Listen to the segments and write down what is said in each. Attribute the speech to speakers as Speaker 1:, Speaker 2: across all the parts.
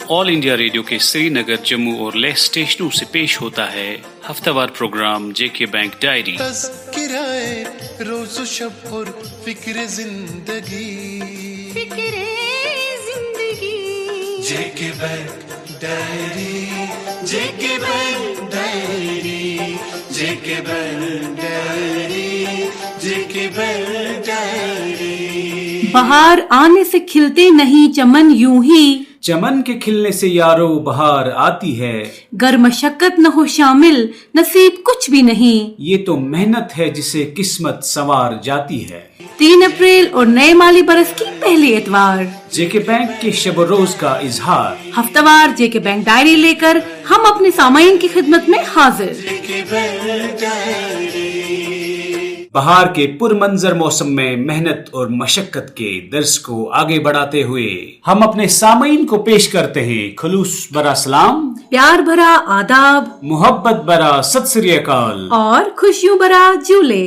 Speaker 1: All India radio के श्रीनगर, जम्मू और लेह स्टेशनों से पेश होता है हफ्तावार प्रोग्राम जेके बैंक डायरी।
Speaker 2: तज़किराए रोज़ शब और फिक्र जिंदगी जेके बैंक डायरी, जेके बैंक डायरी, जेके बैंक डायरी, जेके बैंक डायरी।
Speaker 3: बहार आने से खिलते नहीं चमन यूं ही,
Speaker 4: चमन के खिलने से यारो बहार आती है।
Speaker 3: गर मशक्कत न हो शामिल नसीब कुछ भी नहीं,
Speaker 4: ये तो मेहनत है जिसे किस्मत सवार जाती है।
Speaker 3: 3 अप्रैल और नए माली बरस की पहली एतवार,
Speaker 4: जेके बैंक के शब रोज का इजहार।
Speaker 3: हफ्तावार जेके बैंक डायरी लेकर हम अपने सामाइन की खिदमत में हाजिर।
Speaker 2: जेके बैंक डायरी।
Speaker 4: बहार के पुरमंजर मौसम में मेहनत और मशक्कत के दर्स को आगे बढ़ाते हुए हम अपने सामाइन को पेश करते हैं खुलूस भरा सलाम,
Speaker 3: प्यार भरा आदाब,
Speaker 4: मोहब्बत भरा सत श्री अकाल
Speaker 3: और खुशियों भरा जूले।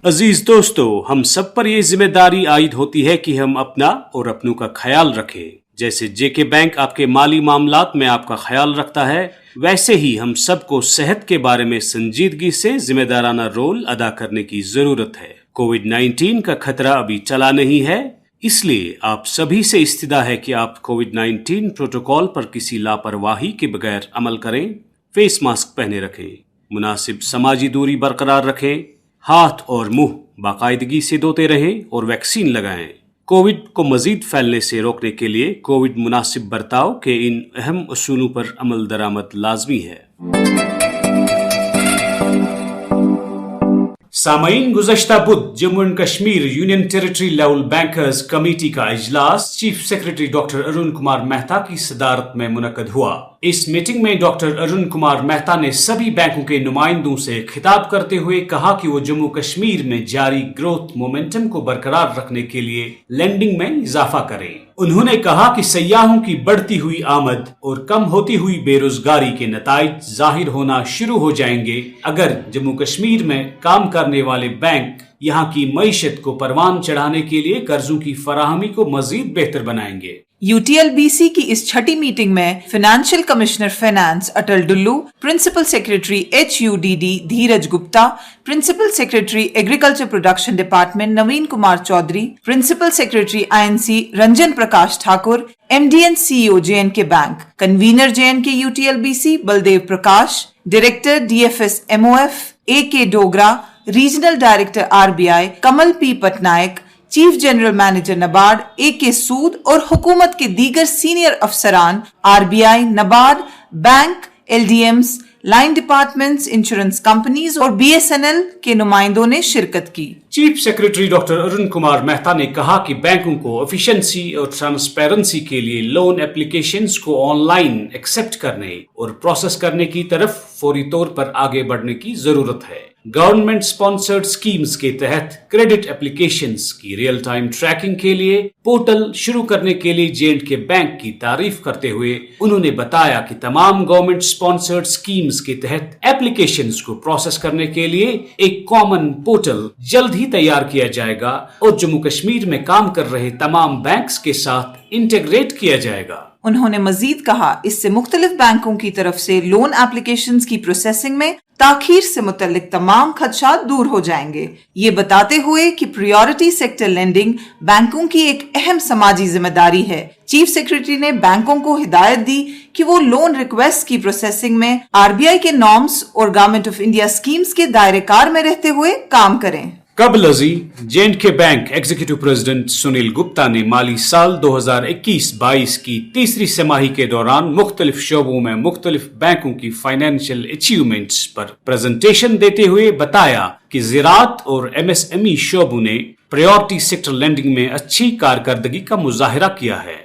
Speaker 4: अजीज दोस्तों, हम सब पर ये जिम्मेदारी आयद होती है कि हम अपना और अपनों का ख्याल रखें। जैसे जेके बैंक आपके माली मामलात में आपका ख्याल रखता है, वैसे ही हम सबको सेहत के बारे में संजीदगी से जिम्मेदाराना रोल अदा करने की जरूरत है। कोविड-19 का खतरा अभी चला नहीं है, इसलिए आप सभी से इस्तिदा है कि आप कोविड-19 प्रोटोकॉल पर किसी लापरवाही के बगैर अमल करें। फेस मास्क पहने रखें, मुनासिब समाजी दूरी बरकरार रखें, हाथ और मुंह बाकायदगी से धोते रहें और वैक्सीन लगाएं। कोविड को मजीद फैलने से रोकने के लिए कोविड मुनासिब बर्ताव के इन अहम उसूलों पर अमल दरामद लाजमी है। सामईन, गुज़श्ता बुध Jammu and Kashmir union territory level bankers committee का इजलास chief secretary doctor Arun Kumar Mehta की सदारत में मुनक्कद हुआ। इस मीटिंग में डॉक्टर अरुण कुमार मेहता ने सभी बैंकों के नुमाइंदों से खिताब करते हुए कहा कि वो जम्मू कश्मीर में जारी ग्रोथ मोमेंटम को बरकरार रखने के लिए लेंडिंग में इजाफा करें। उन्होंने कहा कि सयाहों की बढ़ती हुई आमद और कम होती हुई बेरोजगारी के नताइज जाहिर होना शुरू हो जाएंगे अगर जम्मू कश्मीर में काम करने वाले बैंक यहाँ की मईशत को परवान चढ़ाने के लिए कर्जों की फराहमी को मजीद बेहतर बनाएंगे।
Speaker 5: यूटीएलबीसी की इस छठी मीटिंग में financial commissioner finance Atal Dulloo, principal secretary HUDD Dheeraj Gupta, principal secretary agriculture production department Naveen Kumar Choudhary, principal secretary INC Ranjan Prakash Thakur, MDN CEO JNK bank, convener JNK UTLBC Baldev Prakash, director DFS MOF AK Dogra, regional director RBI Kamal P Patnaik, chief general manager NABARD AK Sood और हुकूमत के दीगर senior अफसरान RBI, NABARD, bank, LDMs, line departments, insurance companies और BSNL के नुमाइंदों ने शिरकत की।
Speaker 4: Chief secretary doctor Arun Kumar Mehta ने कहा कि बैंकों को एफिशिएंसी और ट्रांसपेरेंसी के लिए लोन एप्लीकेशंस को ऑनलाइन एक्सेप्ट करने और प्रोसेस करने की तरफ फौरी तौर पर आगे बढ़ने की जरूरत है। गवर्नमेंट स्पॉन्सर्ड स्कीम्स के तहत क्रेडिट एप्लीकेशंस की रियल टाइम ट्रैकिंग के लिए पोर्टल शुरू करने के लिए J&K बैंक की तारीफ करते हुए उन्होंने बताया कि तमाम गवर्नमेंट स्पॉन्सर्ड स्कीम्स के तहत एप्लीकेशंस को प्रोसेस करने के लिए एक कॉमन पोर्टल जल्द ही तैयार किया जाएगा और जम्मू कश्मीर में काम कर रहे तमाम बैंक्स के साथ इंटीग्रेट किया जाएगा।
Speaker 5: उन्होंने मजीद कहा, इससे मुख्तलिफ बैंकों की तरफ से लोन एप्लीकेशंस की प्रोसेसिंग में ताखीर से मुतल्लिक तमाम खदशात दूर हो जाएंगे। ये बताते हुए कि प्रायोरिटी सेक्टर लेंडिंग बैंकों की एक अहम समाजी जिम्मेदारी है। चीफ सेक्रेटरी ने बैंकों को हिदायत दी कि वो लोन रिक्वेस्ट की प्रोसेसिंग में RBI के नॉर्म्स और गवर्नमेंट ऑफ इंडिया स्कीम्स के दायरेकार में रहते हुए काम करें।
Speaker 4: कबल J&K bank executive president Sunil Gupta ने माली साल 2021-22 की तीसरी तिमाही के दौरान मुख्तलिफ शोबों में मुख्तलिफ बैंकों की फाइनेंशियल अचीवमेंट्स पर प्रेजेंटेशन देते हुए बताया कि ज़राअत और MSME शोबों ने प्रायोरिटी सेक्टर लेंडिंग में अच्छी कारकर्दगी का मुजाहिरा किया है।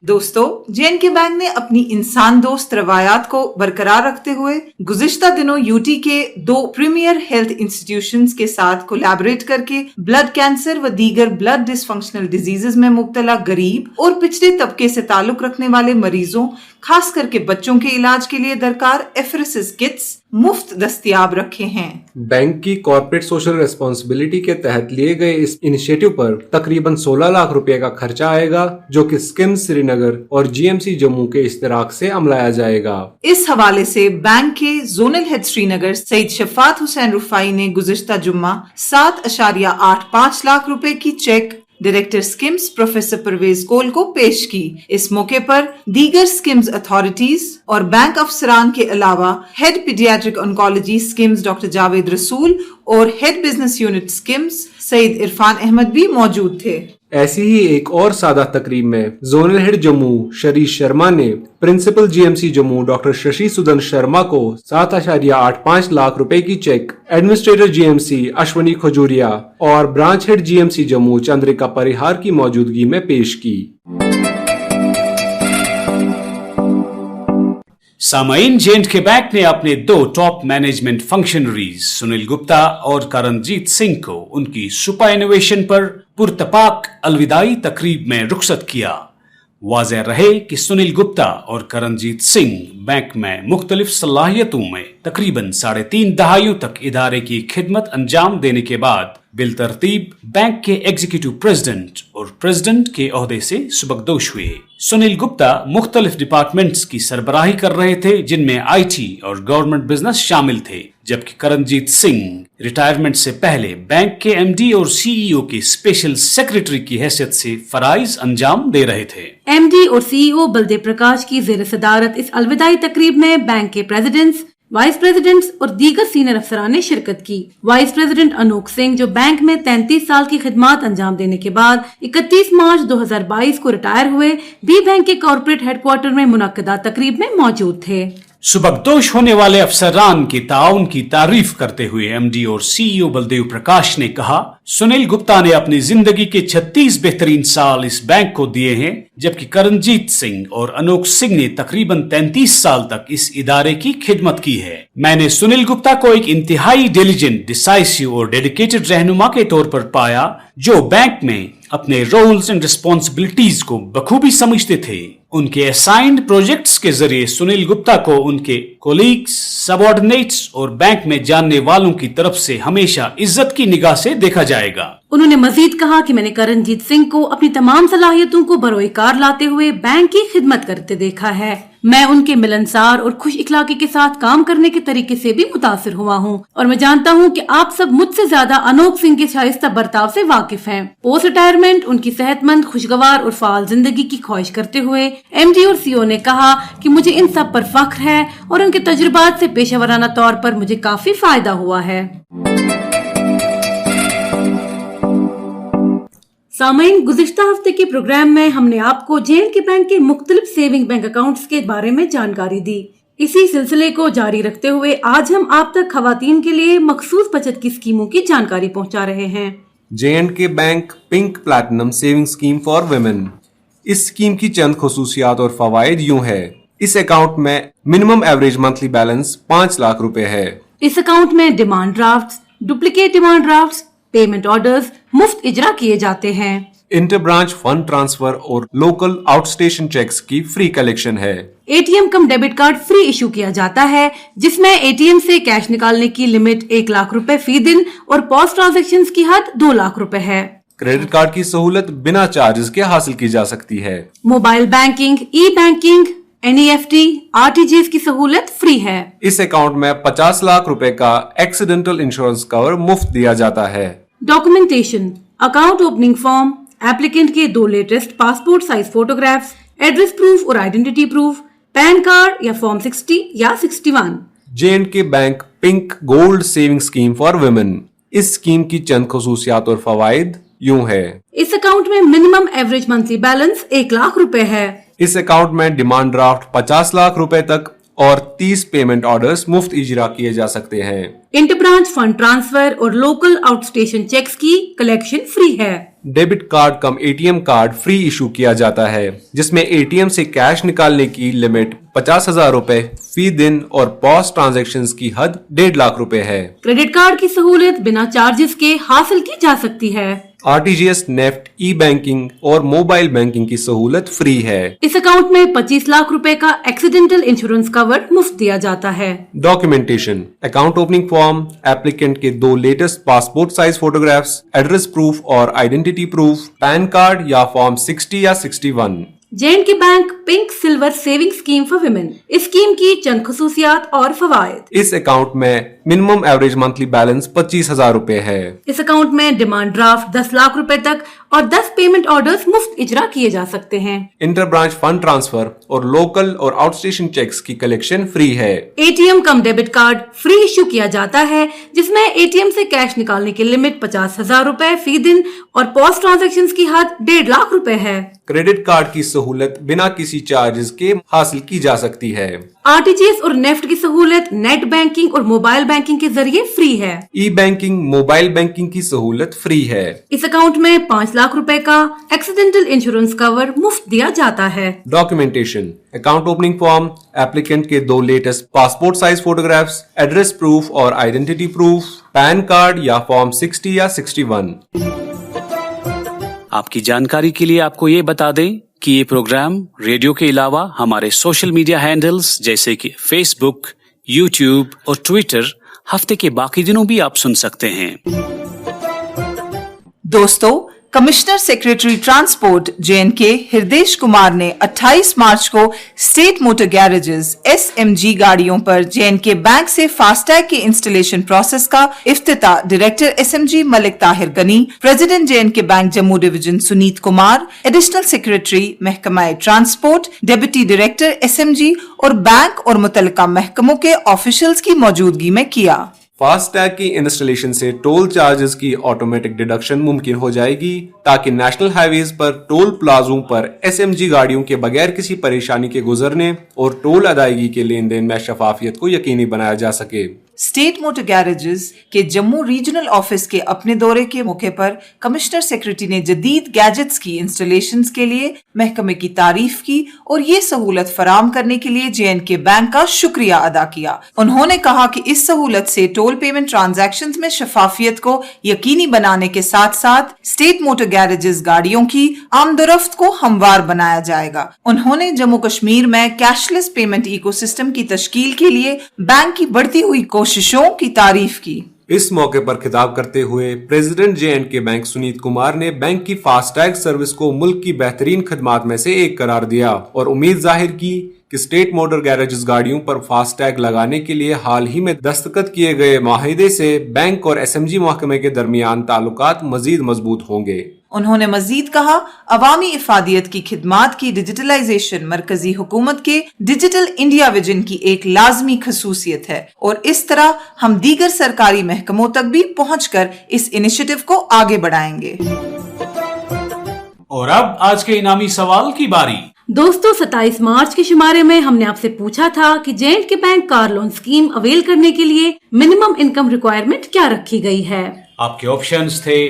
Speaker 5: दोस्तों, J&K बैंक ने अपनी इंसान दोस्त रवायात को बरकरार रखते हुए गुज़िश्ता दिनों यूटी के 2 प्रीमियर हेल्थ इंस्टीट्यूशंस के साथ कोलैबोरेट करके ब्लड कैंसर व दीगर ब्लड डिसफंक्शनल डिजीजेस में मुब्तला गरीब और पिछड़े तबके से ताल्लुक रखने वाले मरीजों खास करके बच्चों के इलाज के लिए दरकार एफरेसिस किट्स मुफ्त दस्तयाब रखे हैं।
Speaker 6: बैंक की कॉर्पोरेट सोशल रिस्पांसिबिलिटी के तहत लिए गए इस इनिशिएटिव पर तकरीबन 16 लाख रुपए का खर्चा आएगा, जो कि स्किम्स श्रीनगर और जीएमसी जम्मू के इश्तराक से अमलाया जाएगा।
Speaker 5: इस हवाले से बैंक के जोनल हेड श्रीनगर सईद शफात हुसैन रुफाई ने गुज़िश्ता जुम्मा 7.85 लाख रुपए की cheque director SKIMS professor Parvez Kaul को पेश की। इस मौके पर दीगर स्किम्स अथॉरिटीज और बैंक अफसरान के अलावा head paediatric oncology SKIMS doctor Javed Rasool और head business unit SKIMS Saeed Irfan Ahmad भी मौजूद थे।
Speaker 6: ऐसी ही एक और सादा तकरीब में जोनल हेड जम्मू शरीश शर्मा ने principal GMC Jammu doctor Shashi Sudan Sharma को 7.85 लाख रुपए की cheque administrator GMC Ashwani Khajuria और branch head GMC Jammu Chandrika Parihar की मौजूदगी में पेश की।
Speaker 4: सामाइन J&K बैंक ने अपने 2 top management functionaries Sunil Gupta और करणजीत सिंह को उनकी सुपर इनोवेशन पर पुरतपाक अलविदाई तकरीब में रुखसत किया। वाज़ेह रहे कि सुनील गुप्ता और करणजीत सिंह बैंक में मुख्तलिफ सलाहियतों में तकरीबन 3.5 दहाइयों तक इदारे की खिदमत अंजाम देने के बाद बिलतरतीब बैंक के एग्जीक्यूटिव प्रेसिडेंट और प्रेसिडेंट के ओहदे से सुबकदोश हुए। सुनील गुप्ता मुख्तलिफ डिपार्टमेंट्स की सरबराही कर रहे थे, जिनमें आईटी और गवर्नमेंट बिजनेस शामिल थे, जबकि करणजीत सिंह रिटायरमेंट से पहले बैंक के एमडी और सीईओ के स्पेशल सेक्रेटरी की हैसियत से फराइज अंजाम दे रहे थे।
Speaker 3: एमडी और सीईओ बलदेव प्रकाश की जेर सदारत इस अलविदाई तकरीब में बैंक के प्रेसिडेंट्स, वाइस प्रेसिडेंट्स और दीगर सीनियर अफसरान ने शिरकत की। वाइस प्रेसिडेंट अनोख सिंह, जो बैंक में 33 साल की खिदमत अंजाम देने के बाद 31 मार्च 2022 को रिटायर हुए, भी बैंक के कॉर्पोरेट हेडक्वार्टर में मुनक्कदा तकरीब में मौजूद थे।
Speaker 4: सुबकदोश होने वाले अफसरान की ताउन की तारीफ करते हुए एमडी और सीईओ बलदेव प्रकाश ने कहा, सुनील गुप्ता ने अपनी जिंदगी के 36 बेहतरीन साल इस बैंक को दिए हैं, जबकि करणजीत सिंह और अनोख सिंह ने तकरीबन 33 साल तक इस इदारे की खिदमत की है। मैंने सुनील गुप्ता को एक इंतहाई डिलीजेंट, डिसाइसिव और डेडिकेटेड रहनुमा के तौर पर पाया, जो बैंक में अपने रोल्स एंड रिस्पॉन्सिबिलिटीज को बखूबी समझते थे। उनके असाइंड प्रोजेक्ट्स के जरिए सुनील गुप्ता को उनके कोलीग्स, सबऑर्डिनेट्स और बैंक में जानने वालों की तरफ से हमेशा इज्जत की निगाह से देखा जाएगा।
Speaker 3: उन्होंने मजीद कहा कि मैंने करणजीत सिंह को अपनी तमाम सलाहियतों को बरोएकार लाते हुए बैंक की खिदमत करते देखा है। मैं उनके मिलनसार और खुश इखलाकी के साथ काम करने के तरीके से भी मुतासिर हुआ हूँ, और मैं जानता हूँ कि आप सब मुझसे ज्यादा अनोख सिंह के शाइस्ता बर्ताव से वाकिफ हैं। पोस्ट रिटायरमेंट उनकी सेहतमंद, खुशगवार और फाल जिंदगी की ख्वाहिश करते हुए एमडी और सीईओ ने कहा कि मुझे इन सब पर फख्र है और उनके तजुर्बात से पेशेवराना तौर पर मुझे काफी फायदा हुआ है। सामाइन, गुज़िश्ता हफ्ते के प्रोग्राम में हमने आपको J&K बैंक के मुख्तलिफ सेविंग बैंक अकाउंट्स के बारे में जानकारी दी। इसी सिलसिले को जारी रखते हुए आज हम आप तक खवातीन के लिए मखसूस बचत की स्कीमों की जानकारी पहुंचा रहे हैं।
Speaker 6: J&K bank pink platinum saving scheme for women. इस स्कीम की चंद खुसूसियात और फवाइद यूं है। इस अकाउंट में minimum average monthly balance 5 lakh रुपए है।
Speaker 3: इस अकाउंट में demand draft, duplicate demand draft, payment orders मुफ्त इजरा किए जाते हैं।
Speaker 6: इंटर ब्रांच फंड ट्रांसफर और लोकल आउटस्टेशन चेक्स की फ्री कलेक्शन है।
Speaker 3: एटीएम कम डेबिट कार्ड फ्री इशू किया जाता है, जिसमें एटीएम से कैश निकालने की लिमिट 1 लाख रुपए फी दिन और पॉस ट्रांजैक्शन की हद 2 लाख रुपए है।
Speaker 6: क्रेडिट कार्ड की सहूलत बिना चार्जेस के हासिल की जा सकती है।
Speaker 3: मोबाइल बैंकिंग, ई बैंकिंग, NEFT, RTGS की सहूलत फ्री है।
Speaker 6: इस अकाउंट में 50 लाख रुपए का एक्सीडेंटल इंश्योरेंस कवर मुफ्त दिया जाता है।
Speaker 3: Documentation, account opening form, applicant के 2 latest passport size photographs, address proof और आइडेंटिटी प्रूफ, पैन कार्ड या फॉर्म 60 या 61।
Speaker 6: J&K bank pink gold saving scheme for women. इस स्कीम की चंद खुसूसियात और फवाइद यूं है।
Speaker 3: इस अकाउंट में minimum average monthly balance 1 lakh रुपए है।
Speaker 6: इस अकाउंट में डिमांड ड्राफ्ट 50 लाख रुपए तक और 30 पेमेंट ऑर्डर्स मुफ्त इजरा किए जा सकते हैं।
Speaker 3: इंटर ब्रांच फंड ट्रांसफर और लोकल आउटस्टेशन चेक्स की कलेक्शन फ्री है।
Speaker 6: डेबिट कार्ड कम एटीएम कार्ड फ्री इशू किया जाता है, जिसमें एटीएम से कैश निकालने की लिमिट 50,000 रुपए फी दिन और पॉस ट्रांजैक्शन की हद 1.5 लाख रुपए है।
Speaker 3: क्रेडिट कार्ड की सहूलियत बिना चार्जेस के हासिल की जा सकती है।
Speaker 6: RTGS, नेफ्ट, ई बैंकिंग और मोबाइल बैंकिंग की सहूलत फ्री है।
Speaker 3: इस अकाउंट में 25 लाख रुपए का एक्सीडेंटल इंश्योरेंस कवर मुफ्त दिया जाता है।
Speaker 6: Documentation, account opening form, applicant के 2 latest passport size photographs, address proof और आइडेंटिटी प्रूफ, पैन कार्ड या फॉर्म 60 या 61।
Speaker 3: J&K bank pink silver saving scheme for women. इस स्कीम की चंद खसूसियात और फवायद।
Speaker 6: इस अकाउंट में मिनिमम एवरेज मंथली बैलेंस 25,000 रुपए है।
Speaker 3: इस अकाउंट में डिमांड ड्राफ्ट 10 लाख रुपए तक और 10 पेमेंट ऑर्डर्स मुफ्त इजरा किए जा सकते हैं।
Speaker 6: इंटर ब्रांच फंड ट्रांसफर और लोकल और आउट स्टेशन चेक्स की कलेक्शन फ्री है।
Speaker 3: ATM कम डेबिट कार्ड फ्री इश्यू किया जाता है, जिसमें ATM से कैश निकालने की लिमिट 50,000 रुपए फी दिन और पोस्ट ट्रांजैक्शन की हद 1.5 लाख रुपए है।
Speaker 6: क्रेडिट कार्ड की सहूलत बिना किसी चार्जेस के हासिल की जा सकती है।
Speaker 3: RTGS और नेफ्ट की सहूलत नेट बैंकिंग और मोबाइल बैंकिंग के जरिए फ्री है।
Speaker 6: ई बैंकिंग, मोबाइल बैंकिंग की सहूलत फ्री है।
Speaker 3: इस अकाउंट में 5 लाख रुपए का एक्सीडेंटल इंश्योरेंस कवर मुफ्त दिया जाता है।
Speaker 6: Documentation, account opening form, applicant के 2 latest passport size photographs, address proof और आइडेंटिटी प्रूफ, पैन कार्ड या फॉर्म 60 या 61।
Speaker 1: आपकी जानकारी के लिए आपको ये बता दें कि ये प्रोग्राम रेडियो के अलावा हमारे सोशल मीडिया हैंडल्स जैसे कि फेसबुक, यूट्यूब और ट्विटर हफ्ते के बाकी दिनों भी आप सुन सकते हैं।
Speaker 5: दोस्तों, commissioner secretary transport J&K Hridesh Kumar ने 28 मार्च को स्टेट मोटर गैरेजेस SMG गाड़ियों पर J&K बैंक से फास्टैग के इंस्टॉलेशन प्रोसेस का इफ्तिताह director SMG Malik Tahir Gani, president J&K bank Jammu division Suneet Kumar, additional secretary महकमा ट्रांसपोर्ट, डिप्टी डायरेक्टर SMG और बैंक और मुतल्लिका महकमों के ऑफिशियल्स की मौजूदगी में किया।
Speaker 6: फास्टैग की इंस्टॉलेशन से टोल चार्जेस की ऑटोमेटिक डिडक्शन मुमकिन हो जाएगी, ताकि नेशनल हाईवेज पर टोल प्लाजों पर SMG गाड़ियों के बगैर किसी परेशानी के गुजरने और टोल अदायगी के लेन देन में शफाफियत को यकीनी बनाया जा सके।
Speaker 5: स्टेट मोटर गैरेजेस के जम्मू रीजनल ऑफिस के अपने दौरे के मौके पर कमिश्नर सेक्रेटरी ने जदीद गैजेट्स की इंस्टॉलेशंस के लिए महकमे की तारीफ की और ये सहूलत फराम करने के लिए J&K बैंक का शुक्रिया अदा किया। उन्होंने कहा कि इस सहूलत से टोल पेमेंट ट्रांजैक्शंस में शफाफियत को यकीनी बनाने के साथ साथ स्टेट मोटर गैरेजेस गाड़ियों की आमदोरफ्त को हमवार बनाया जाएगा। उन्होंने जम्मू कश्मीर में कैशलेस पेमेंट इकोसिस्टम की तश्कील के लिए बैंक की बढ़ती हुई कोशिशों की तारीफ की।
Speaker 6: इस मौके पर खिताब करते हुए president J&K bank Sunit Kumar ने बैंक की फास्टैग सर्विस को मुल्क की बेहतरीन खदमात में से एक करार दिया और उम्मीद जाहिर की कि स्टेट मोटर गैरेजेस गाड़ियों पर फास्टैग लगाने के लिए हाल ही में दस्तखत किए गए माहिदे से बैंक और SMG महकमे के दरमियान ताल्लुकात मजीद मजबूत होंगे।
Speaker 5: उन्होंने मजीद कहा, अवामी इफादियत की खिदमात की डिजिटलाइजेशन मरकजी हुकूमत के डिजिटल इंडिया विजन की एक लाजमी खसूसियत है और इस तरह हम दीगर सरकारी महकमों तक भी पहुंचकर इस इनिशिएटिव को आगे बढ़ाएंगे।
Speaker 4: और अब आज के इनामी सवाल की बारी।
Speaker 3: दोस्तों, 27 मार्च के शुमारे में हमने आपसे पूछा था कि J&K bank car loan scheme avail करने के लिए मिनिमम इनकम रिक्वायरमेंट क्या रखी गई है।
Speaker 4: आपके ऑप्शंस थे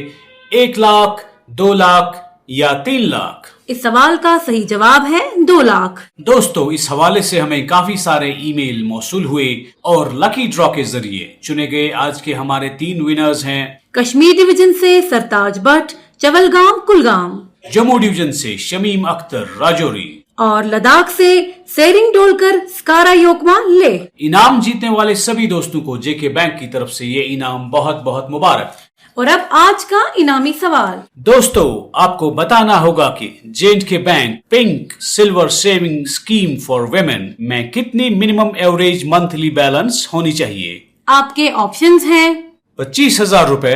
Speaker 4: 1 लाख, 2 लाख या 3 लाख।
Speaker 3: इस सवाल का सही जवाब है 2 लाख।
Speaker 4: दोस्तों, इस हवाले से हमें काफी सारे ईमेल मौसूल हुए और लकी ड्रॉ के जरिए चुने गए आज के हमारे 3 विनर्स हैं।
Speaker 3: कश्मीर डिवीजन से सरताज भट्ट, चवलगाम कुलगाम,
Speaker 4: जम्मू डिवीजन से शमीम अख्तर राजौरी
Speaker 3: और लद्दाख से सेरिंग डोलकर स्कारा योकमा ले।
Speaker 4: इनाम जीतने वाले सभी दोस्तों को JK बैंक की तरफ से ये इनाम बहुत बहुत मुबारक।
Speaker 3: और अब आज का इनामी सवाल।
Speaker 4: दोस्तों, आपको बताना होगा कि J&K bank pink silver saving scheme for women में कितनी मिनिमम एवरेज मंथली बैलेंस होनी चाहिए।
Speaker 3: आपके ऑप्शंस हैं
Speaker 4: 25,000 रुपए,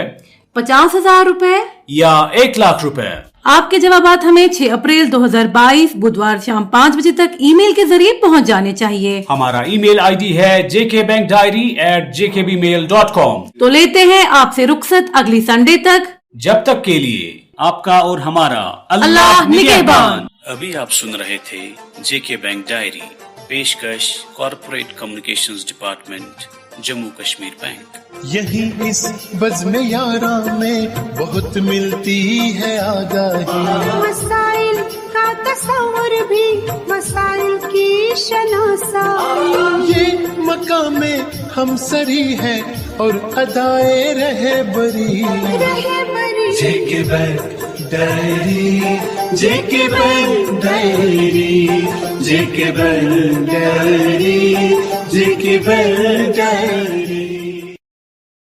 Speaker 3: 50,000 रुपए
Speaker 4: या 1 लाख रुपए।
Speaker 3: आपके जवाबात हमें 6 अप्रैल 2022 बुधवार शाम 5 बजे तक ईमेल के जरिए पहुंच जाने चाहिए।
Speaker 4: हमारा ईमेल ID है jkbankdiary@jkbmail.com।
Speaker 3: तो लेते हैं आपसे रुखसत अगली संडे तक।
Speaker 4: जब तक के लिए आपका और हमारा
Speaker 3: अल्लाह निगहबान।
Speaker 1: अभी आप सुन रहे थे JK बैंक डायरी, पेशकश corporate communications department, Jammu Kashmir bank.
Speaker 2: यही इस बज़्म यारा में बहुत मिलती है आगाही,
Speaker 7: मसाइल का तस्वुर भी मसाइल की शनासाई।
Speaker 2: ये मकामे हम सरी है और अदाए रहे बरी, JK Bank Diary, JK Bank Diary, JK Bank Diary, JK Bank Diary.